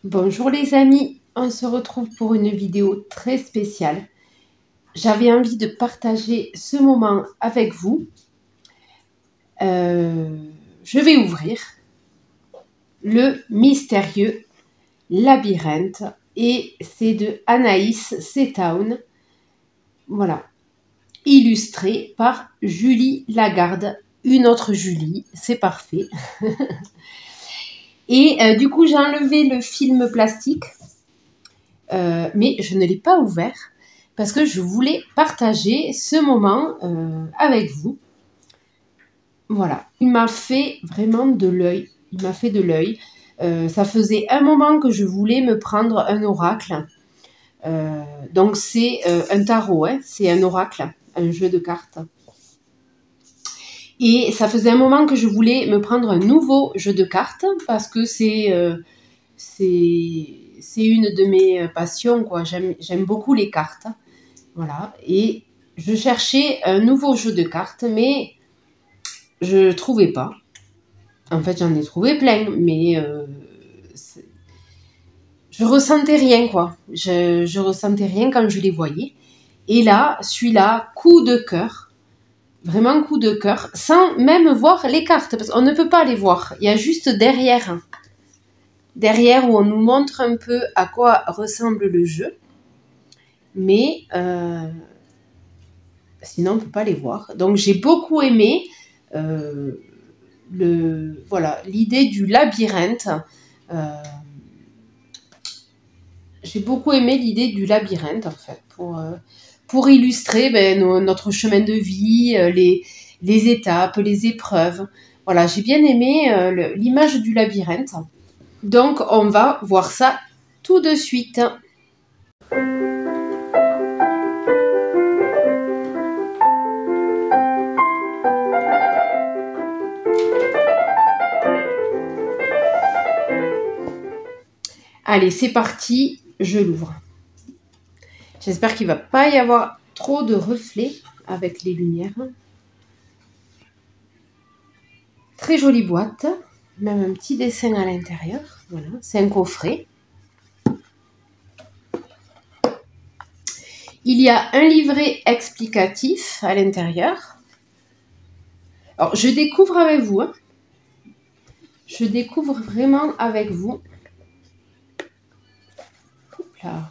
Bonjour les amis, on se retrouve pour une vidéo très spéciale. J'avais envie de partager ce moment avec vous. Je vais ouvrir le mystérieux labyrinthe et c'est de Anaïs Setown. Voilà, illustré par Julie Lagarde, une autre Julie, c'est parfait. Et du coup j'ai enlevé le film plastique, mais je ne l'ai pas ouvert parce que je voulais partager ce moment avec vous. Voilà, il m'a fait vraiment de l'œil. Il m'a fait de l'œil. Ça faisait un moment que je voulais me prendre un oracle. Donc c'est un tarot, hein, c'est un oracle, un jeu de cartes. Et ça faisait un moment que je voulais me prendre un nouveau jeu de cartes parce que c'est une de mes passions, quoi. J'aime beaucoup les cartes. Voilà. Et je cherchais un nouveau jeu de cartes, mais je ne trouvais pas. En fait, j'en ai trouvé plein, mais je ressentais rien, quoi. Je ressentais rien quand je les voyais. Et là, celui-là, coup de cœur. Vraiment coup de cœur, sans même voir les cartes, parce qu'on ne peut pas les voir. Il y a juste derrière. Derrière où on nous montre un peu à quoi ressemble le jeu. Mais sinon, on ne peut pas les voir. Donc, j'ai beaucoup aimé l'idée du labyrinthe. J'ai beaucoup aimé l'idée du labyrinthe, en fait, pour illustrer notre chemin de vie, les étapes, les épreuves. Voilà, j'ai bien aimé l'image du labyrinthe. Donc, on va voir ça tout de suite. Allez, c'est parti, je l'ouvre. J'espère qu'il ne va pas y avoir trop de reflets avec les lumières. Très jolie boîte, même un petit dessin à l'intérieur. Voilà, c'est un coffret. Il y a un livret explicatif à l'intérieur. Alors, je découvre avec vous. Hein. Je découvre vraiment avec vous. Là.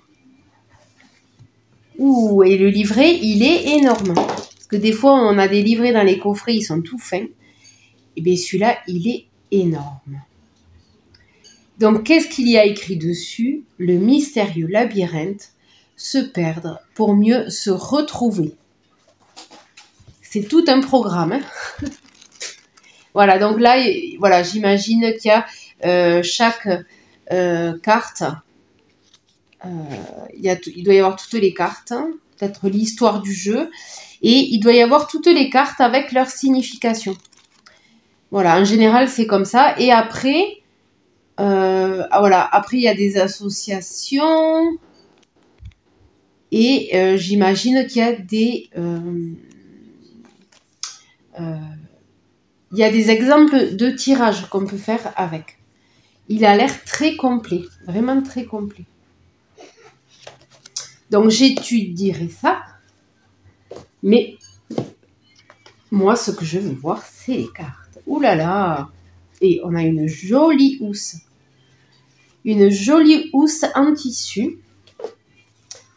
Ouh, et le livret, il est énorme. Parce que des fois, on a des livrets dans les coffrets, ils sont tout fins. Et bien, celui-là, il est énorme. Donc, qu'est-ce qu'il y a écrit dessus? Le mystérieux labyrinthe, se perdre pour mieux se retrouver. C'est tout un programme. Hein. Voilà, donc là, voilà, j'imagine qu'il y a chaque carte. Il doit y avoir toutes les cartes, hein, peut-être l'histoire du jeu, et il doit y avoir toutes les cartes avec leur signification. Voilà, en général, c'est comme ça. Et après, voilà, après, il y a des associations. Et j'imagine qu'il y a des exemples de tirages qu'on peut faire avec. Il a l'air très complet, vraiment très complet. Donc j'étudierai ça. Mais moi, ce que je veux voir, c'est les cartes. Ouh là là! Et on a une jolie housse. Une jolie housse en tissu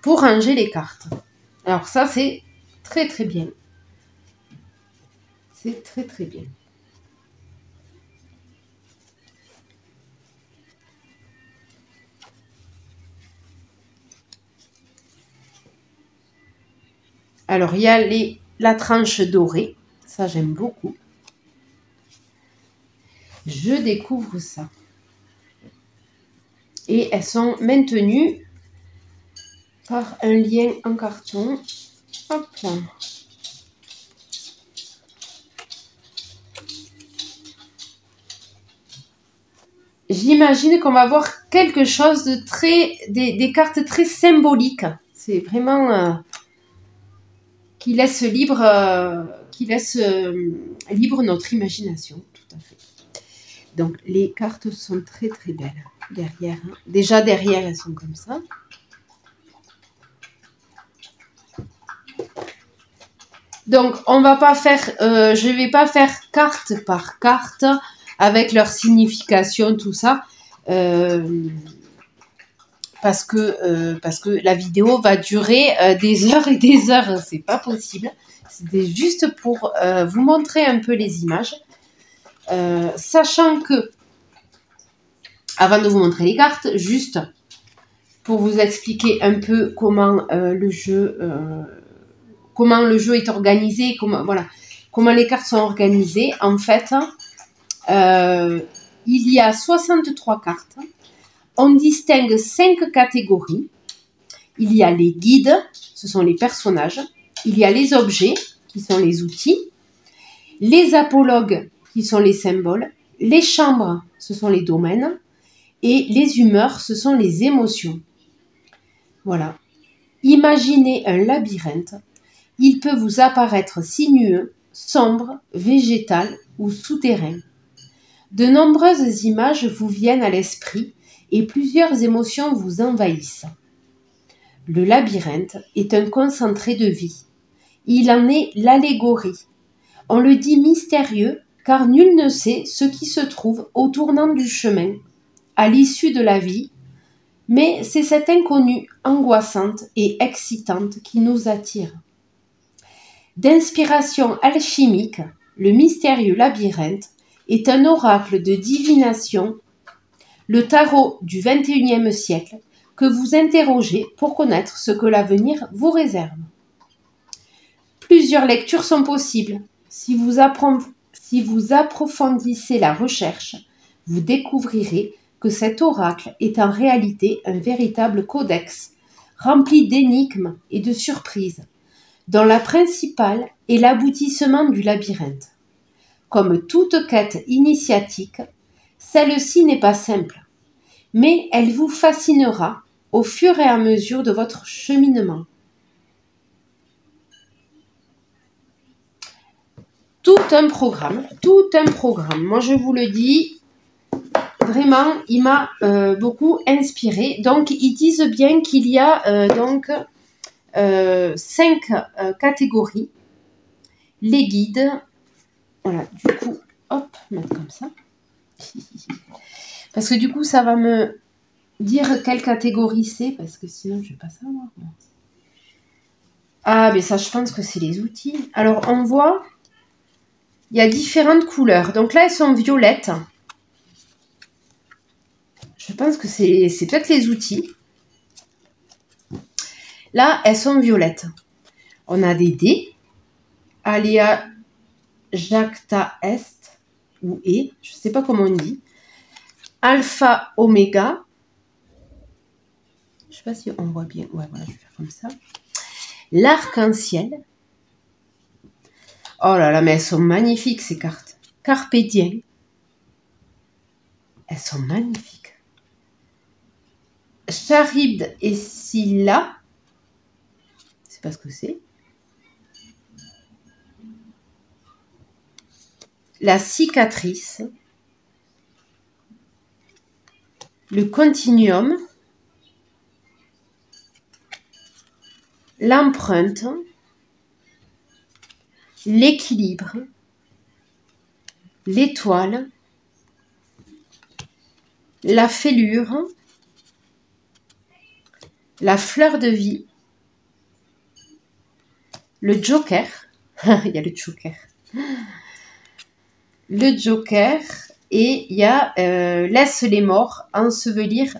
pour ranger les cartes. Alors ça, c'est très très bien. C'est très très bien. Alors, il y a la tranche dorée. Ça, j'aime beaucoup. Je découvre ça. Et elles sont maintenues par un lien en carton. Hop là. J'imagine qu'on va voir quelque chose de des cartes très symboliques. C'est vraiment qui laisse libre notre imagination, tout à fait. Donc, les cartes sont très très belles derrière. Déjà, derrière, elles sont comme ça. Donc, on va pas faire, je vais pas faire carte par carte avec leur signification, tout ça. Parce que la vidéo va durer des heures et des heures. C'est pas possible. C'était juste pour vous montrer un peu les images. Sachant que, avant de vous montrer les cartes, juste pour vous expliquer un peu comment le jeu est organisé, comment les cartes sont organisées. En fait, il y a 63 cartes. On distingue 5 catégories. Il y a les guides, ce sont les personnages. Il y a les objets, qui sont les outils. Les apologues, qui sont les symboles. Les chambres, ce sont les domaines. Et les humeurs, ce sont les émotions. Voilà. Imaginez un labyrinthe. Il peut vous apparaître sinueux, sombre, végétal ou souterrain. De nombreuses images vous viennent à l'esprit et plusieurs émotions vous envahissent. Le labyrinthe est un concentré de vie. Il en est l'allégorie. On le dit mystérieux car nul ne sait ce qui se trouve au tournant du chemin, à l'issue de la vie, mais c'est cette inconnue angoissante et excitante qui nous attire. D'inspiration alchimique, le mystérieux labyrinthe est un oracle de divination, le tarot du XXIe siècle, que vous interrogez pour connaître ce que l'avenir vous réserve. Plusieurs lectures sont possibles. Si vous approfondissez la recherche, vous découvrirez que cet oracle est en réalité un véritable codex, rempli d'énigmes et de surprises, dont la principale est l'aboutissement du labyrinthe. Comme toute quête initiatique, celle-ci n'est pas simple, mais elle vous fascinera au fur et à mesure de votre cheminement. Tout un programme. Moi, je vous le dis, vraiment, il m'a beaucoup inspiré. Donc, ils disent bien qu'il y a 5 catégories. Les guides, voilà, du coup, hop, mettre comme ça. Parce que du coup, ça va me dire quelle catégorie c'est, parce que sinon, je ne vais pas savoir. Ah, mais ça, je pense que c'est les outils. Alors, on voit, il y a différentes couleurs. Donc là, elles sont violettes. Je pense que c'est peut-être les outils. Là, elles sont violettes. On a des dés. Alea Jacta Est, ou E, je ne sais pas comment on dit. Alpha, Oméga. Je ne sais pas si on voit bien. Ouais, voilà, je vais faire comme ça. L'arc-en-ciel. Oh là là, mais elles sont magnifiques, ces cartes. Carpe diem. Elles sont magnifiques. Charybde et Scylla. Je ne sais pas ce que c'est. La cicatrice. Le continuum. L'empreinte. L'équilibre. L'étoile. La fêlure. La fleur de vie. Le joker. Il y a le joker. Le joker. Et il y a laisse les morts ensevelir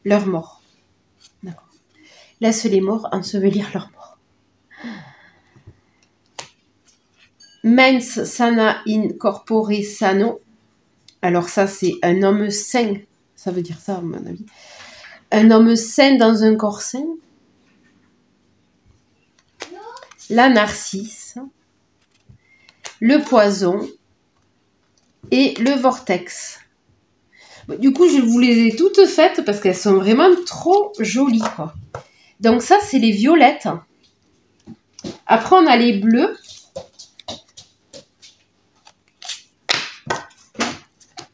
leurs morts. D'accord. Laisse les morts ensevelir leurs morts. Mens sana in corpore sano. Alors ça, c'est un homme sain. Ça veut dire ça, à mon avis. Un homme sain dans un corps sain. La narcisse. Le poison. Et le vortex. Du coup, je vous les ai toutes faites parce qu'elles sont vraiment trop jolies, quoi. Donc ça, c'est les violettes. Après, on a les bleus.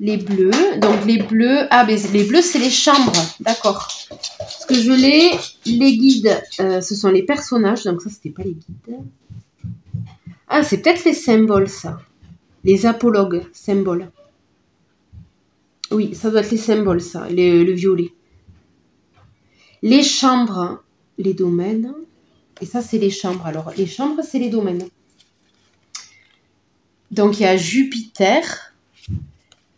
les bleus. Donc les bleus, ah ben les bleus c'est les chambres, d'accord. Parce que je l'ai, les guides, ce sont les personnages, donc ça c'était pas les guides. Ah c'est peut-être les symboles ça, les apologues, symboles. Oui, ça doit être les symboles ça, le violet. Les chambres, les domaines, et ça c'est les chambres. Alors les chambres c'est les domaines. Donc il y a Jupiter,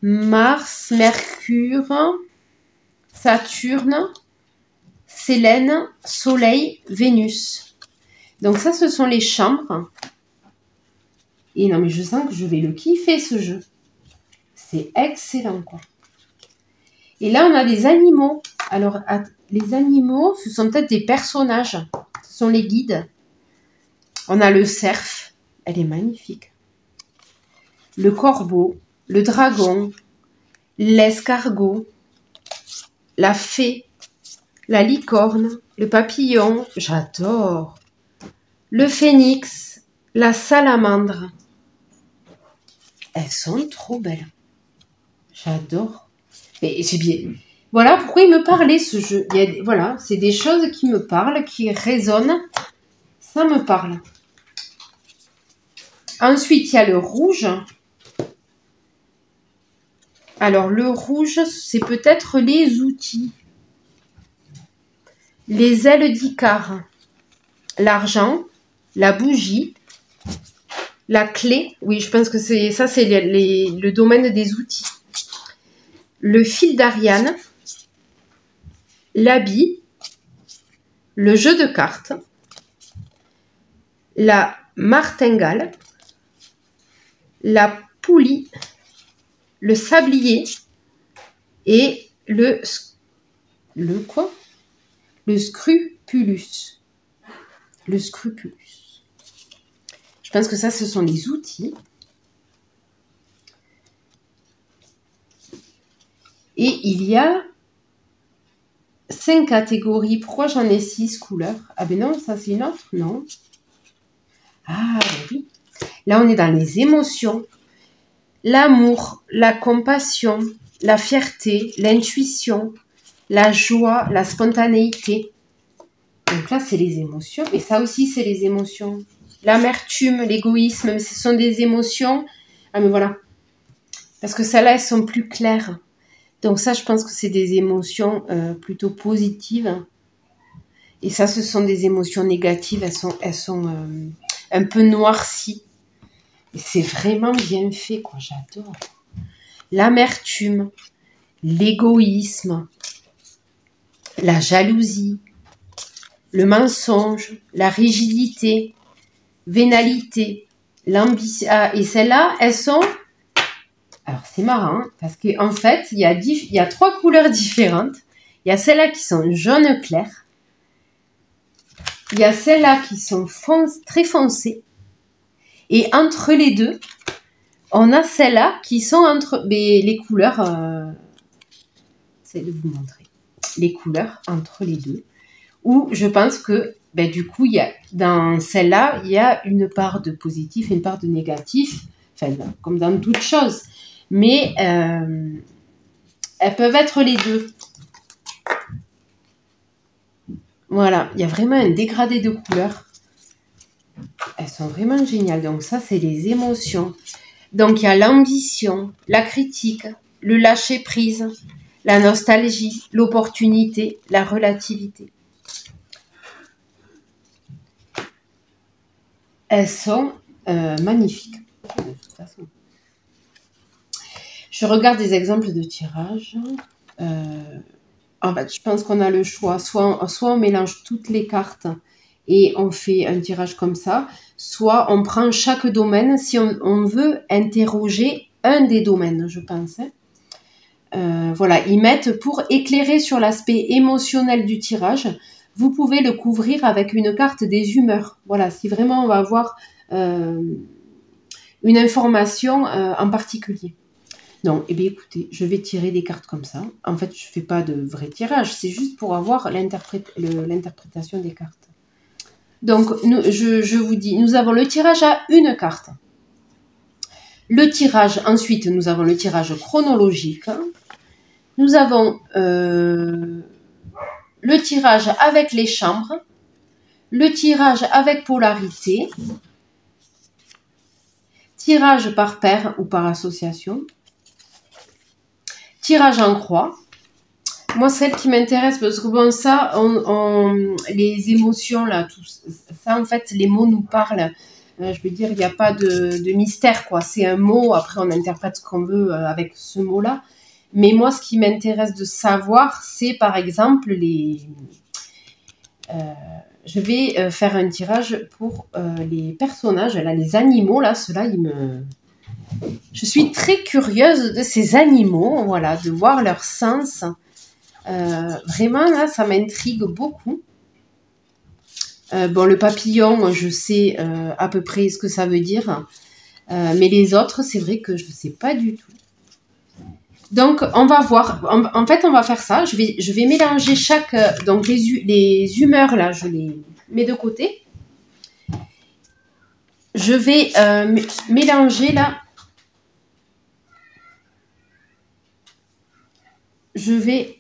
Mars, Mercure, Saturne, Sélène, Soleil, Vénus. Donc ça, ce sont les chambres. Et non, mais je sens que je vais le kiffer, ce jeu. C'est excellent, quoi. Et là, on a des animaux. Alors, les animaux, ce sont peut-être des personnages. Ce sont les guides. On a le cerf. Elle est magnifique. Le corbeau, le dragon, l'escargot, la fée, la licorne, le papillon, j'adore, le phénix, la salamandre. Elles sont trop belles. J'adore. Et c'est bien. Voilà pourquoi il me parlait ce jeu. Voilà, c'est des choses qui me parlent, qui résonnent. Ça me parle. Ensuite, il y a le rouge. Alors, le rouge, c'est peut-être les outils. Les ailes d'Icare. L'argent, la bougie, la clé. Oui, je pense que c'est ça, c'est le domaine des outils. Le fil d'Ariane, l'habit, le jeu de cartes, la martingale, la poulie, le sablier et le quoi? Le scrupulus. Le scrupulus. Je pense que ça, ce sont les outils. Et il y a 5 catégories. Pourquoi j'en ai 6 couleurs? Ah ben non, ça c'est une autre, non. Ah oui. Là, on est dans les émotions. L'amour, la compassion, la fierté, l'intuition, la joie, la spontanéité. Donc là, c'est les émotions. Et ça aussi, c'est les émotions. L'amertume, l'égoïsme, ce sont des émotions. Ah mais voilà. Parce que celles-là, elles sont plus claires. Donc ça, je pense que c'est des émotions plutôt positives. Et ça, ce sont des émotions négatives. Elles sont un peu noircies. Et c'est vraiment bien fait, quoi. J'adore. L'amertume, l'égoïsme, la jalousie, le mensonge, la rigidité, vénalité, l'ambition. Ah, et celles-là, elles sont... Alors, c'est marrant, hein, parce qu'en fait, il y a 3 couleurs différentes. Il y a celles-là qui sont jaune clair. Il y a celles-là qui sont très foncées. Et entre les deux, on a celles-là qui sont entre les couleurs... J'essaie de vous montrer. Les couleurs entre les deux. Où je pense que, du coup, dans celle-là, il y a une part de positif et une part de négatif. Enfin, comme dans toute chose. Mais elles peuvent être les deux. Voilà, il y a vraiment un dégradé de couleurs. Elles sont vraiment géniales. Donc ça, c'est les émotions. Donc il y a l'ambition, la critique, le lâcher-prise, la nostalgie, l'opportunité, la relativité. Elles sont magnifiques. De toute façon. Je regarde des exemples de tirage. En fait, je pense qu'on a le choix. Soit on mélange toutes les cartes et on fait un tirage comme ça. Soit on prend chaque domaine si on veut interroger un des domaines, je pense. Voilà, ils mettent pour éclairer sur l'aspect émotionnel du tirage. Vous pouvez le couvrir avec une carte des humeurs. Voilà, si vraiment on va avoir une information en particulier. Non, eh bien écoutez, je vais tirer des cartes comme ça. En fait, je ne fais pas de vrai tirage, c'est juste pour avoir l'interprétation des cartes. Donc, je vous dis, nous avons le tirage à une carte. Le tirage, ensuite, nous avons le tirage chronologique. Nous avons le tirage avec les chambres, le tirage avec polarité, tirage par paire ou par association, tirage en croix. Moi, celle qui m'intéresse, parce que bon, ça, les émotions, là, tout ça, en fait, les mots nous parlent. Je veux dire, il n'y a pas de mystère, quoi. C'est un mot, après, on interprète ce qu'on veut avec ce mot-là. Mais moi, ce qui m'intéresse de savoir, c'est, par exemple, je vais faire un tirage pour les personnages, là, les animaux, là, ceux-là, je suis très curieuse de ces animaux, voilà, de voir leur sens. Vraiment, là, ça m'intrigue beaucoup. Bon, le papillon, je sais à peu près ce que ça veut dire. Mais les autres, c'est vrai que je ne sais pas du tout. Donc, on va voir. En fait, on va faire ça. Je vais mélanger chaque... donc, les humeurs, là, je les mets de côté. Je vais mélanger, là. Je vais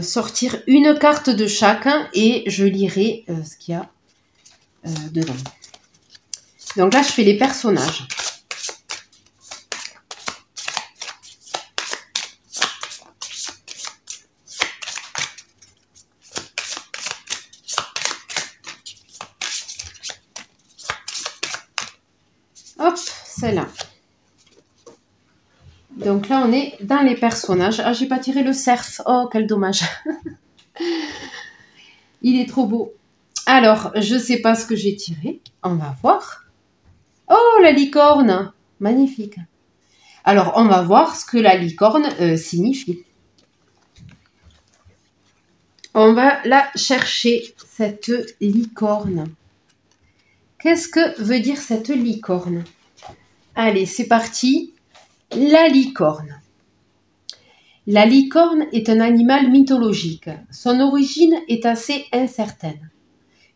sortir une carte de chacun et je lirai ce qu'il y a dedans. Donc là, je fais les personnages. Hop, celle-là. Donc là, on est dans les personnages. Ah, j'ai pas tiré le cerf. Oh, quel dommage. Il est trop beau. Alors, je sais pas ce que j'ai tiré. On va voir. Oh, la licorne. Magnifique. Alors, on va voir ce que la licorne signifie. On va la chercher, cette licorne. Qu'est-ce que veut dire cette licorne? Allez, c'est parti. La licorne. La licorne est un animal mythologique. Son origine est assez incertaine.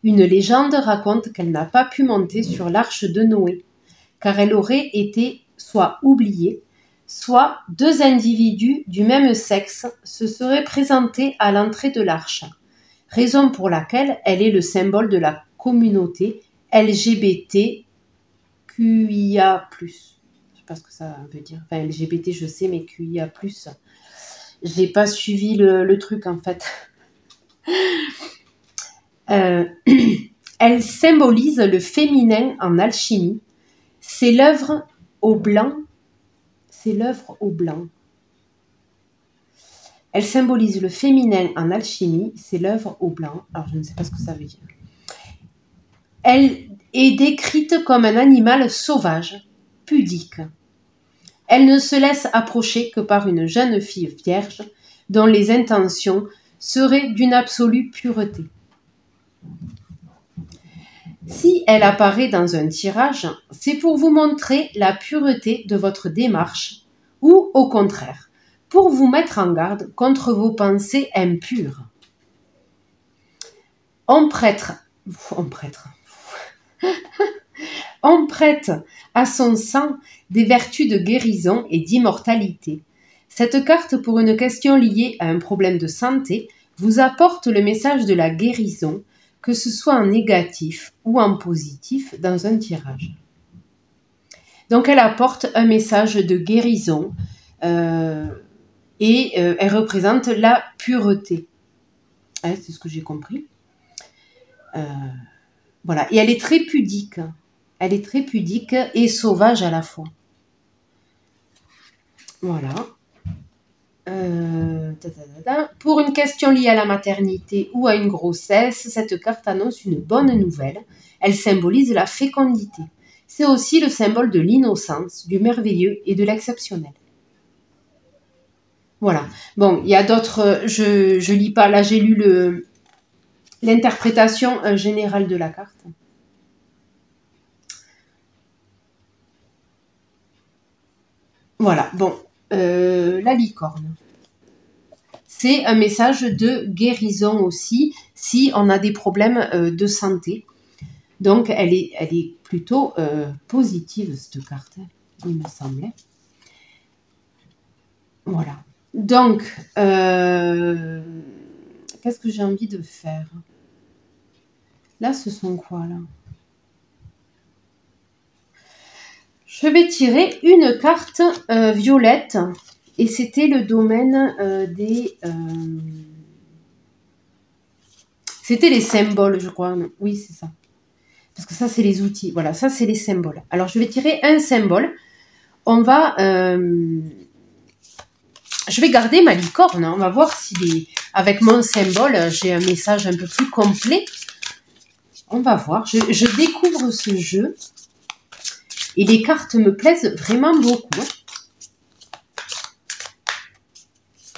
Une légende raconte qu'elle n'a pas pu monter sur l'arche de Noé, car elle aurait été soit oubliée, soit deux individus du même sexe se seraient présentés à l'entrée de l'arche, raison pour laquelle elle est le symbole de la communauté LGBTQIA+. Je sais pas ce que ça veut dire. Enfin, LGBT, je sais, mais QIA+. J'ai pas suivi le truc, en fait. Elle symbolise le féminin en alchimie. C'est l'œuvre au blanc. C'est l'œuvre au blanc. Elle symbolise le féminin en alchimie. C'est l'œuvre au blanc. Alors, je ne sais pas ce que ça veut dire. Elle est décrite comme un animal sauvage, pudique. Elle ne se laisse approcher que par une jeune fille vierge dont les intentions seraient d'une absolue pureté. Si elle apparaît dans un tirage, c'est pour vous montrer la pureté de votre démarche ou, au contraire, pour vous mettre en garde contre vos pensées impures. On prête à son sang des vertus de guérison et d'immortalité. Cette carte, pour une question liée à un problème de santé, vous apporte le message de la guérison, que ce soit en négatif ou en positif dans un tirage. Donc elle apporte un message de guérison et elle représente la pureté. C'est ce que j'ai compris. Voilà. Et elle est très pudique. Elle est très pudique et sauvage à la fois. Voilà. Pour une question liée à la maternité ou à une grossesse, cette carte annonce une bonne nouvelle. Elle symbolise la fécondité. C'est aussi le symbole de l'innocence, du merveilleux et de l'exceptionnel. Voilà. Bon, il y a d'autres... Je lis pas. Là, j'ai lu l'interprétation générale de la carte. Voilà. Bon. La licorne. C'est un message de guérison aussi, si on a des problèmes de santé. Donc, elle est plutôt positive, cette carte. il me semblait. Voilà. Donc, qu'est-ce que j'ai envie de faire? Là, ce sont quoi, là? Je vais tirer une carte violette. Et c'était le domaine des... C'était les symboles, je crois. Non, oui, c'est ça. Parce que ça, c'est les outils. Voilà, ça, c'est les symboles. Alors, je vais tirer un symbole. On va... je vais garder ma licorne. On va voir si avec mon symbole, j'ai un message un peu plus complet. On va voir. Je découvre ce jeu. Et les cartes me plaisent vraiment beaucoup.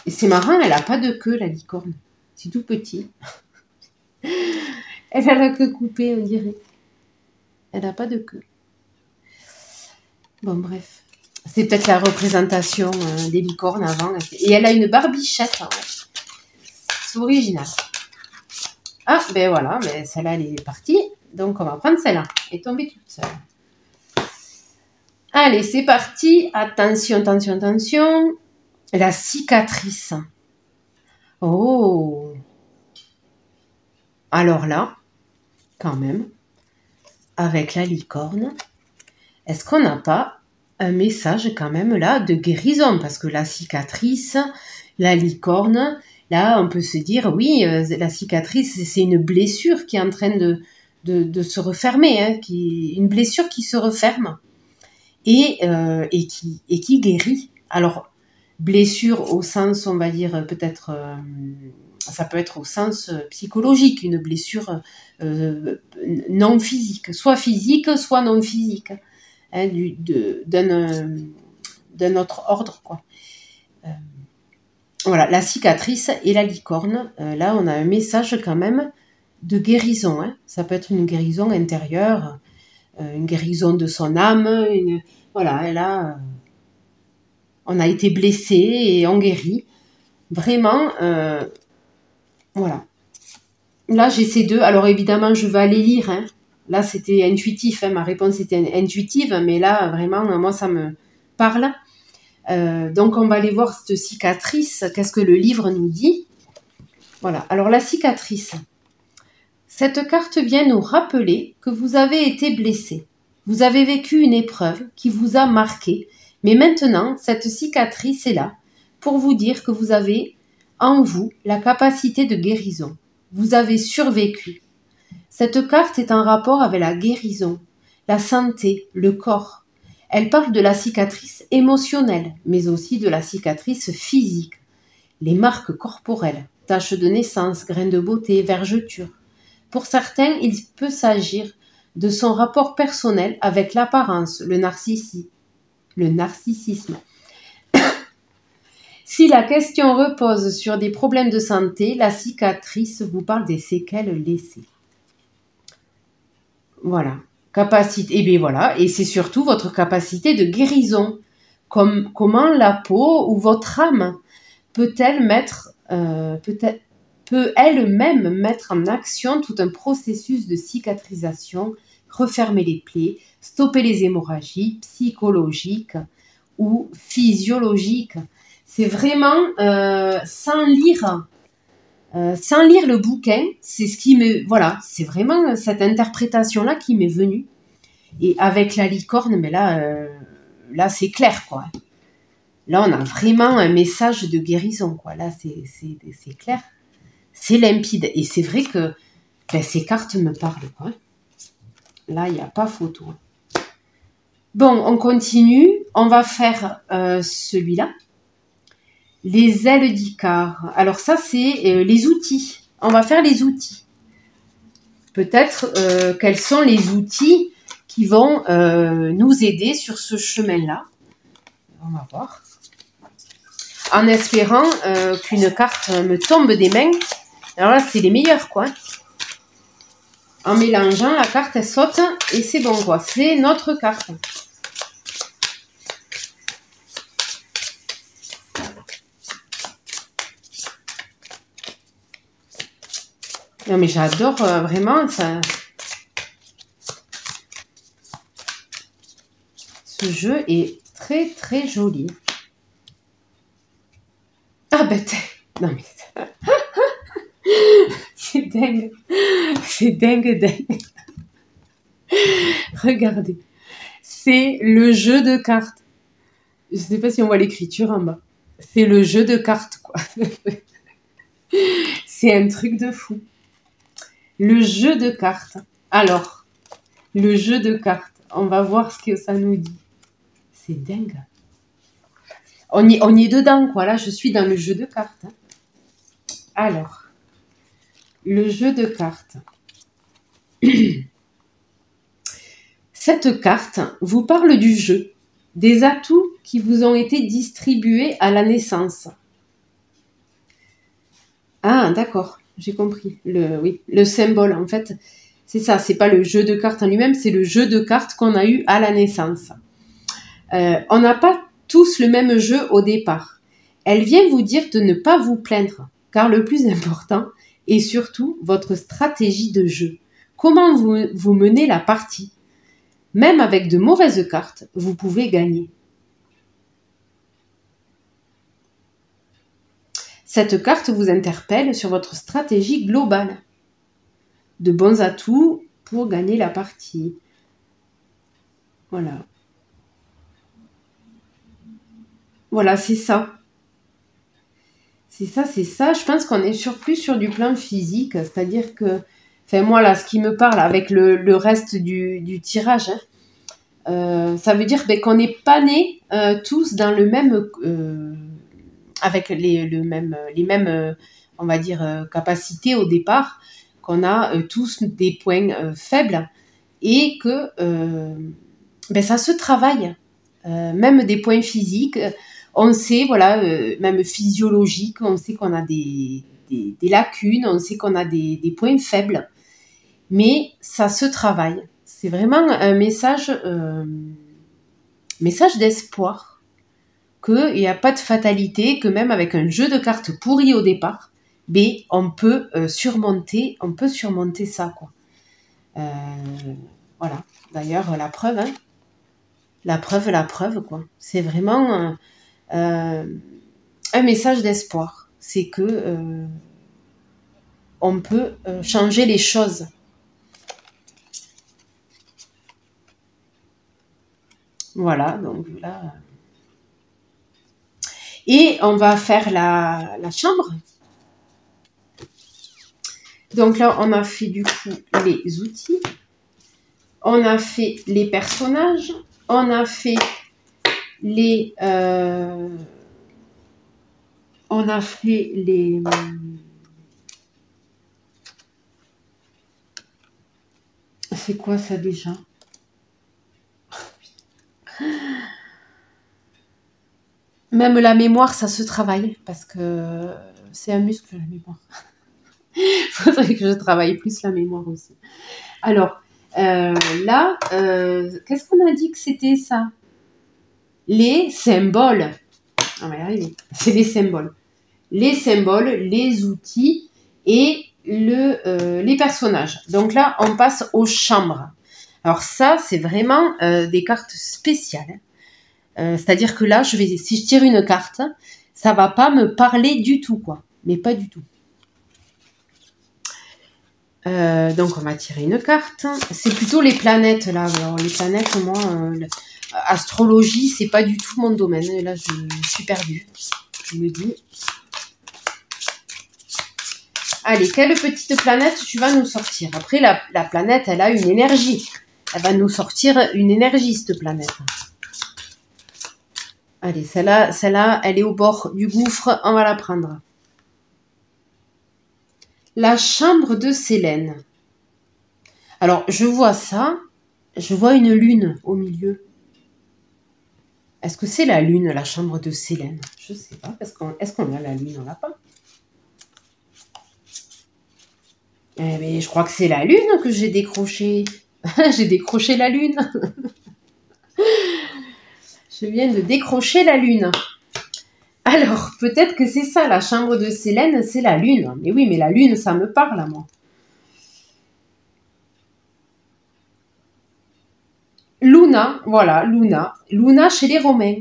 Et c'est marrant, elle n'a pas de queue, la licorne. C'est tout petit. Elle a la queue coupée, on dirait. Elle n'a pas de queue. Bon, bref. C'est peut-être la représentation des licornes avant. Et elle a une barbichette. Hein. C'est original. Ah, ben voilà, ben celle-là, elle est partie. Donc, on va prendre celle-là. Elle est tombée toute seule. Allez, c'est parti. Attention, attention, attention. La cicatrice. Oh. Alors là, quand même, avec la licorne, est-ce qu'on n'a pas un message quand même là de guérison? Parce que la cicatrice, la licorne, là, on peut se dire, oui, la cicatrice, c'est une blessure qui est en train de se refermer, hein, une blessure qui se referme et qui guérit. Alors, blessure au sens, on va dire, peut-être, ça peut être au sens psychologique, une blessure non physique, soit non physique, hein, d'un autre ordre, quoi. Voilà, la cicatrice et la licorne, là, on a un message quand même de guérison. Hein. Ça peut être une guérison intérieure, une guérison de son âme, voilà, là, on a été blessé et on guérit. Vraiment, voilà. Là, j'ai ces deux. Alors, évidemment, je vais aller lire. Hein. Là, c'était intuitif. Hein. Ma réponse était intuitive. Mais là, vraiment, moi, ça me parle. Donc, on va aller voir cette cicatrice. Qu'est-ce que le livre nous dit? Voilà. Alors, la cicatrice. Cette carte vient nous rappeler que vous avez été blessé. Vous avez vécu une épreuve qui vous a marqué. Mais maintenant, cette cicatrice est là pour vous dire que vous avez en vous la capacité de guérison. Vous avez survécu. Cette carte est en rapport avec la guérison, la santé, le corps. Elle parle de la cicatrice émotionnelle, mais aussi de la cicatrice physique. Les marques corporelles, taches de naissance, grains de beauté, vergetures. Pour certains, il peut s'agir de son rapport personnel avec l'apparence, le narcissisme. Si la question repose sur des problèmes de santé, la cicatrice vous parle des séquelles laissées. Voilà. Capacité. Et bien voilà. Et c'est surtout votre capacité de guérison. Comment la peau ou votre âme peut-elle elle-même mettre en action tout un processus de cicatrisation, refermer les plaies, stopper les hémorragies psychologiques ou physiologiques. C'est vraiment sans lire le bouquin, c'est ce qui me... Voilà, c'est vraiment cette interprétation-là qui m'est venue. Et avec la licorne, mais là c'est clair, quoi. Là, on a vraiment un message de guérison, quoi. Là, c'est clair. C'est limpide. Et c'est vrai que ces cartes me parlent, quoi. Là, il n'y a pas photo. Bon, on continue. On va faire celui-là. Les ailes d'Icare. Alors ça, c'est les outils. On va faire les outils. Peut-être quels sont les outils qui vont nous aider sur ce chemin-là. On va voir. En espérant qu'une carte me tombe des mains. Alors là, c'est les meilleurs, quoi. En mélangeant, la carte, elle saute et c'est bon, quoi. C'est notre carte. Non, mais j'adore vraiment ça. Ce ce jeu est très très joli. Ah ben, non mais c'est dingue. C'est dingue, dingue. Regardez. C'est le jeu de cartes. Je sais pas si on voit l'écriture en bas. C'est le jeu de cartes, quoi. C'est un truc de fou. Le jeu de cartes. Alors, le jeu de cartes. On va voir ce que ça nous dit. C'est dingue. On y est dedans, quoi. Là, je suis dans le jeu de cartes. Hein. Alors, le jeu de cartes. Cette carte vous parle du jeu, des atouts qui vous ont été distribués à la naissance. Ah, d'accord, j'ai compris. Oui, le symbole, en fait, c'est ça. C'est pas le jeu de cartes en lui-même, c'est le jeu de cartes qu'on a eu à la naissance. On n'a pas tous le même jeu au départ. Elle vient vous dire de ne pas vous plaindre, car le plus important est surtout votre stratégie de jeu. Comment vous menez la partie. Même avec de mauvaises cartes, vous pouvez gagner. Cette carte vous interpelle sur votre stratégie globale. De bons atouts pour gagner la partie. Voilà. Voilà, c'est ça. C'est ça, c'est ça. Je pense qu'on est plus sur du plan physique, c'est-à-dire que, enfin moi là, ce qui me parle avec le reste du tirage, hein, ça veut dire qu'on n'est pas nés tous dans le même, avec les mêmes, on va dire, capacités au départ, qu'on a tous des points faibles et que ça se travaille, même des points physiques. On sait, voilà, même physiologique, on sait qu'on a des lacunes, on sait qu'on a des points faibles, mais ça se travaille. C'est vraiment un message d'espoir, qu'il n'y a pas de fatalité, que même avec un jeu de cartes pourri au départ, on peut surmonter ça, quoi. Voilà. D'ailleurs, la preuve, hein. La preuve, quoi. C'est vraiment un message d'espoir. C'est que on peut changer les choses. Voilà, donc là. Et on va faire la chambre. Donc là, on a fait du coup les outils. On a fait les personnages. On a fait les... C'est quoi ça déjà? Même la mémoire, ça se travaille, parce que c'est un muscle, la mémoire. Il faudrait que je travaille plus la mémoire aussi. Alors, là, qu'est-ce qu'on a dit que c'était ça? Les symboles. On va y arriver. C'est les symboles. Les symboles, les outils et les personnages. Donc là, on passe aux chambres. Alors ça, c'est vraiment des cartes spéciales. C'est-à-dire que là, si je tire une carte, ça va pas me parler du tout, quoi. Mais pas du tout. Donc on va tirer une carte. C'est plutôt les planètes là. Alors les planètes, moi, astrologie, c'est pas du tout mon domaine. Et là, je suis perdue. Je me dis. Allez, quelle petite planète tu vas nous sortir? Après, la planète, elle a une énergie. Elle va nous sortir une énergie, cette planète. Allez, celle-là, elle est au bord du gouffre. On va la prendre. La chambre de Sélène. Alors, je vois ça. Je vois une lune au milieu. Est-ce que c'est la lune, la chambre de Sélène? Je ne sais pas. Est-ce qu'on a la lune? On l'a pas. Mais je crois que c'est la lune que j'ai décroché. J'ai décroché la lune. Je viens de décrocher la lune. Alors, peut-être que c'est ça, la chambre de Sélène, c'est la lune. Mais oui, mais la lune, ça me parle à moi. Luna, voilà, Luna. Luna chez les Romains.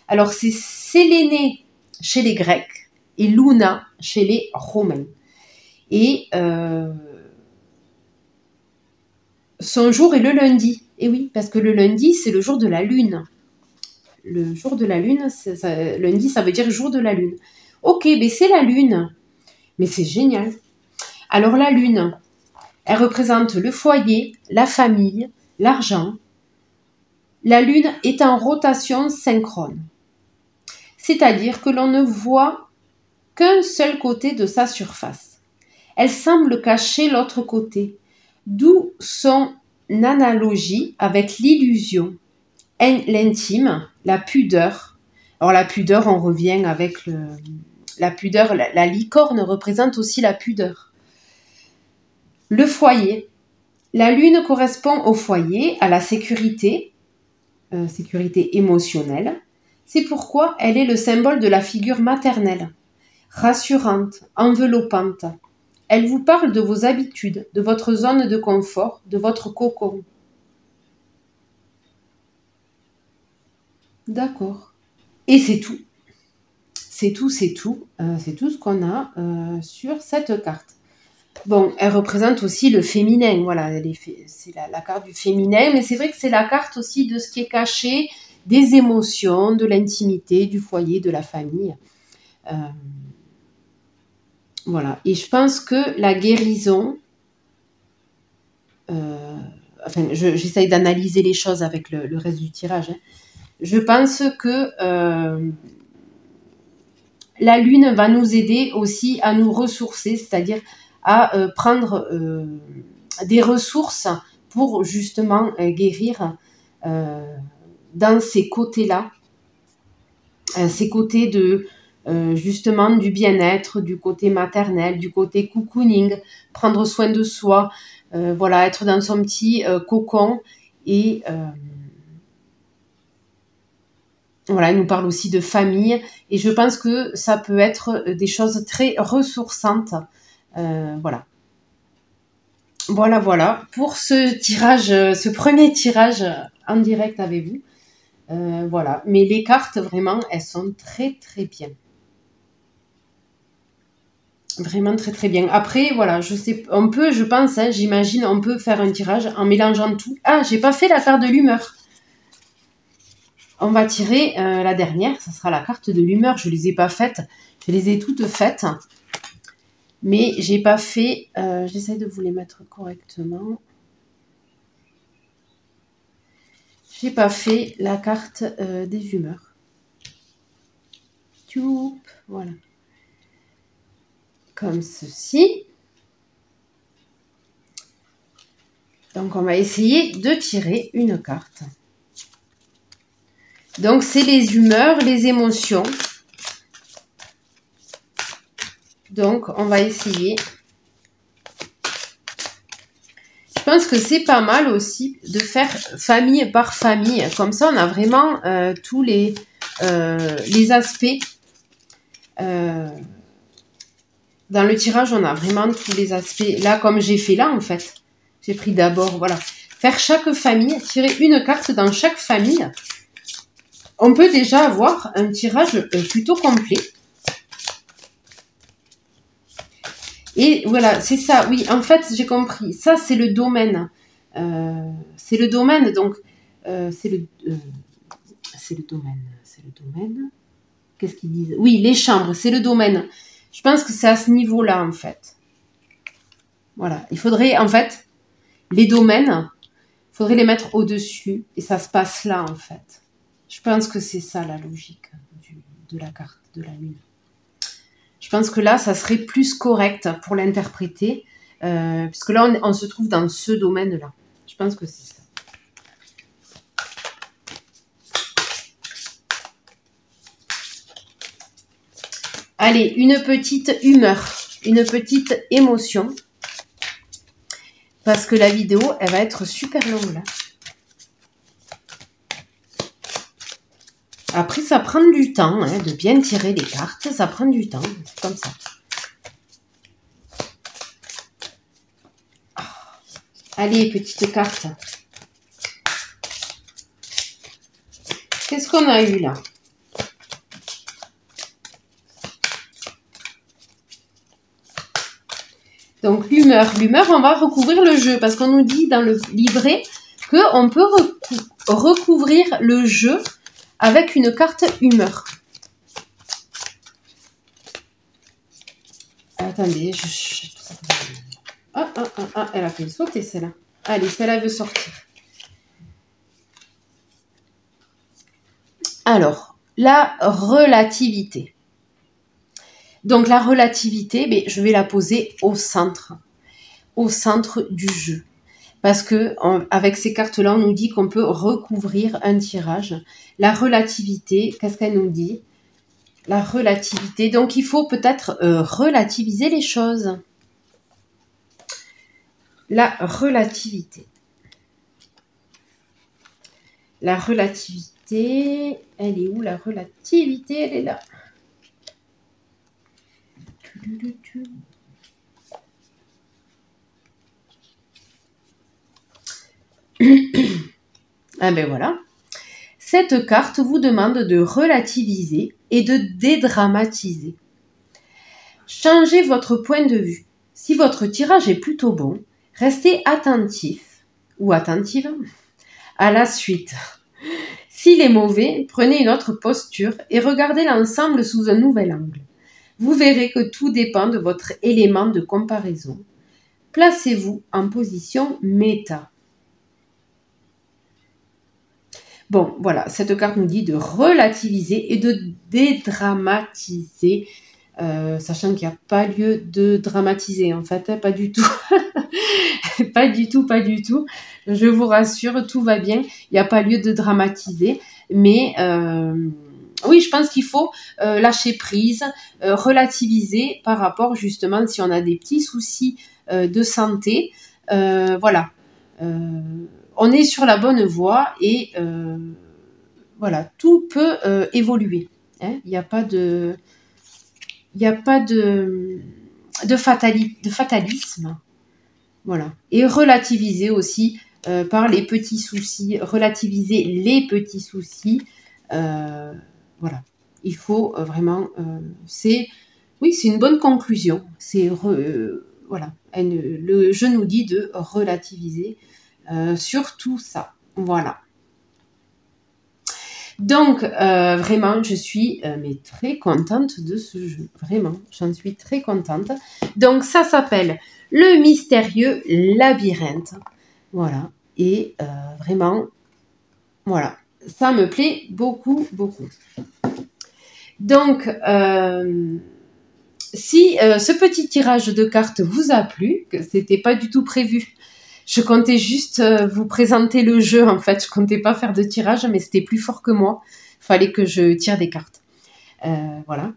Alors, c'est Séléné chez les Grecs et Luna chez les Romains. Et son jour est le lundi. Et oui, parce que le lundi, c'est le jour de la lune. Le jour de la lune, lundi, ça veut dire jour de la lune. Ok, mais c'est la lune. Mais c'est génial. Alors la lune, elle représente le foyer, la famille, l'argent. La lune est en rotation synchrone. C'est-à-dire que l'on ne voit qu'un seul côté de sa surface. Elle semble cacher l'autre côté, d'où son analogie avec l'illusion, l'intime, la pudeur. Alors la pudeur, on revient avec la pudeur, la licorne représente aussi la pudeur. Le foyer. La lune correspond au foyer, à la sécurité, sécurité émotionnelle. C'est pourquoi elle est le symbole de la figure maternelle, rassurante, enveloppante. Elle vous parle de vos habitudes, de votre zone de confort, de votre cocon. D'accord. Et c'est tout. C'est tout, c'est tout. C'est tout ce qu'on a sur cette carte. Bon, elle représente aussi le féminin. Voilà, c'est la carte du féminin. Mais c'est vrai que c'est la carte aussi de ce qui est caché, des émotions, de l'intimité, du foyer, de la famille. Voilà. Et je pense que la guérison... enfin, j'essaye d'analyser les choses avec le reste du tirage. Hein. Je pense que la lune va nous aider aussi à nous ressourcer, c'est-à-dire à prendre des ressources pour justement guérir dans ces côtés-là, ces côtés de justement du bien-être, du côté maternel, du côté cocooning, prendre soin de soi, voilà, être dans son petit cocon et voilà, il nous parle aussi de famille et je pense que ça peut être des choses très ressourçantes. Voilà. Voilà pour ce tirage, ce premier tirage en direct avec vous. Voilà, mais les cartes vraiment, elles sont très très bien. Vraiment très très bien. Après, voilà, je sais, on peut, je pense, hein, j'imagine, on peut faire un tirage en mélangeant tout. Ah, j'ai pas fait la carte de l'humeur. On va tirer la dernière, ça sera la carte de l'humeur. Je les ai pas faites, je les ai toutes faites, mais j'ai pas fait. J'essaie de vous les mettre correctement. J'ai pas fait la carte des humeurs. Tchoup, voilà. Comme ceci. Donc, on va essayer de tirer une carte. Donc, c'est les humeurs, les émotions. Donc, on va essayer. Je pense que c'est pas mal aussi de faire famille par famille. Comme ça, on a vraiment tous les aspects. Dans le tirage, on a vraiment tous les aspects. Là, comme j'ai fait là, en fait. J'ai pris d'abord, voilà. Faire chaque famille, tirer une carte dans chaque famille. On peut déjà avoir un tirage plutôt complet. Et voilà, c'est ça. Oui, en fait, j'ai compris. Ça, c'est le domaine. C'est le domaine, donc... c'est le domaine. C'est le domaine. Qu'est-ce qu'ils disent? Oui, les chambres, c'est le domaine. Je pense que c'est à ce niveau-là, en fait. Voilà. Il faudrait, en fait, les domaines, il faudrait les mettre au-dessus. Et ça se passe là, en fait. Je pense que c'est ça, la logique de la carte de la lune. Je pense que là, ça serait plus correct pour l'interpréter. Puisque là, on se trouve dans ce domaine-là. Je pense que c'est ça. Allez, une petite humeur, une petite émotion. Parce que la vidéo, elle va être super longue là. Après, ça prend du temps hein, de bien tirer les cartes. Ça prend du temps, c'est comme ça. Allez, petite carte. qu'est-ce qu'on a eu là? Donc l'humeur, on va recouvrir le jeu parce qu'on nous dit dans le livret qu'on peut recouvrir le jeu avec une carte humeur. Attendez, elle a fait sauter celle-là. Allez, celle-là veut sortir. Alors, la relativité. Donc la relativité, je vais la poser au centre du jeu. Parce que avec ces cartes-là, on nous dit qu'on peut recouvrir un tirage. La relativité, qu'est-ce qu'elle nous dit? La relativité, donc il faut peut-être relativiser les choses. La relativité. La relativité, elle est où la relativité? Elle est là. Ah ben voilà. Cette carte vous demande de relativiser et de dédramatiser. Changez votre point de vue. Si votre tirage est plutôt bon, restez attentif ou attentive à la suite. S'il est mauvais, prenez une autre posture et regardez l'ensemble sous un nouvel angle. Vous verrez que tout dépend de votre élément de comparaison. Placez-vous en position méta. Bon, voilà, cette carte nous dit de relativiser et de dédramatiser, sachant qu'il n'y a pas lieu de dramatiser, en fait, pas du tout. Pas du tout. Je vous rassure, tout va bien. Il n'y a pas lieu de dramatiser, mais oui, je pense qu'il faut lâcher prise, relativiser par rapport justement si on a des petits soucis de santé. Voilà. On est sur la bonne voie et voilà, tout peut évoluer. Hein. Il n'y a pas de fatalisme. Voilà. Et relativiser aussi par les petits soucis, relativiser les petits soucis. Voilà. Il faut vraiment... c'est une bonne conclusion. Voilà. Le jeu nous dit de relativiser sur tout ça. Voilà. Donc, vraiment, je suis mais très contente de ce jeu. Vraiment, j'en suis très contente. Donc, ça s'appelle Le Mystérieux Labyrinthe. Voilà. Et vraiment, voilà. Ça me plaît beaucoup, beaucoup. Donc, si ce petit tirage de cartes vous a plu, que c'était pas du tout prévu, je comptais juste vous présenter le jeu, en fait. Je comptais pas faire de tirage, mais c'était plus fort que moi. Il fallait que je tire des cartes. Voilà.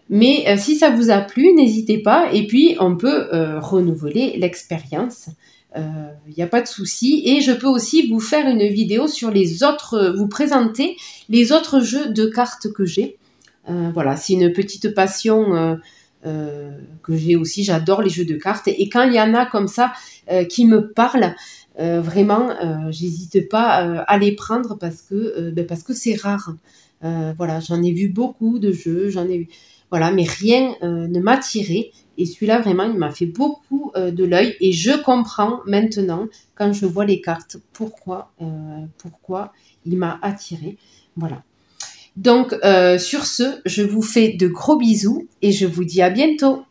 Mais si ça vous a plu, n'hésitez pas. Et puis, on peut renouveler l'expérience. Il n'y a pas de souci. Et je peux aussi vous faire une vidéo sur les autres, vous présenter les autres jeux de cartes que j'ai. Voilà, c'est une petite passion que j'ai aussi. J'adore les jeux de cartes. Et quand il y en a comme ça qui me parlent, vraiment, j'hésite pas à les prendre parce que c'est rare. Voilà, j'en ai vu beaucoup de jeux, voilà, mais rien ne m'a attiré. Et celui-là, vraiment, il m'a fait beaucoup de l'œil. Et je comprends maintenant, quand je vois les cartes, pourquoi il m'a attiré. Voilà. Donc, sur ce, je vous fais de gros bisous et je vous dis à bientôt.